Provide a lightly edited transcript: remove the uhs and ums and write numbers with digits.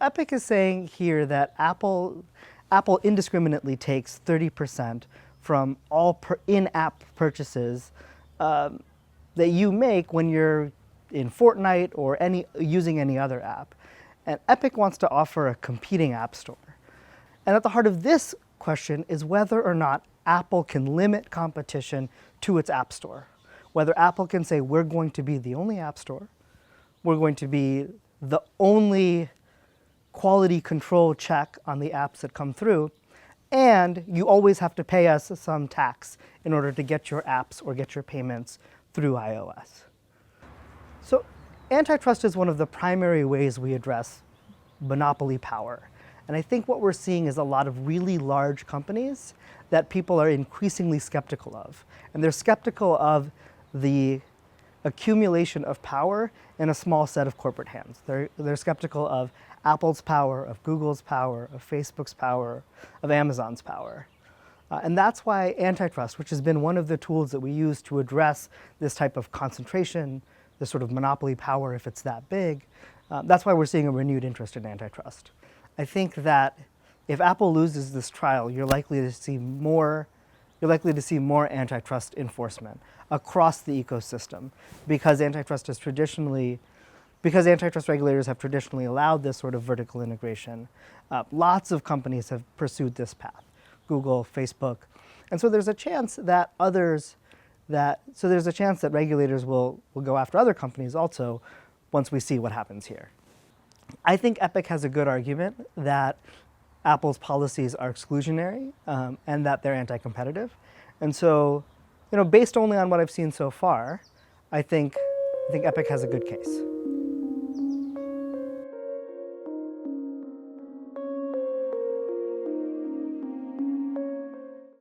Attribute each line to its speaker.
Speaker 1: Epic is saying here that Apple indiscriminately takes 30% from all in-app purchases that you make when you're in Fortnite or using any other app. And Epic wants to offer a competing app store. And at the heart of this question is whether or not Apple can limit competition to its app store. Whether Apple can say, we're going to be the only app store, we're going to be the only quality control check on the apps that come through, and you always have to pay us some tax in order to get your apps or get your payments through iOS. So antitrust is one of the primary ways we address monopoly power. And I think what we're seeing is a lot of really large companies that people are increasingly skeptical of. And they're skeptical of the accumulation of power in a small set of corporate hands. They're skeptical of Apple's power, of Google's power, of Facebook's power, of Amazon's power. And that's why antitrust, which has been one of the tools that we use to address this type of concentration, this sort of monopoly power if it's that big, that's why we're seeing a renewed interest in antitrust. I think that if Apple loses this trial, you're likely to see more antitrust enforcement across the ecosystem because antitrust regulators have traditionally allowed this sort of vertical integration. Lots of companies have pursued this path, Google, Facebook. And so there's a chance that regulators will go after other companies also once we see what happens here. I think Epic has a good argument that Apple's policies are exclusionary and that they're anti-competitive. And so, based only on what I've seen so far, I think Epic has a good case.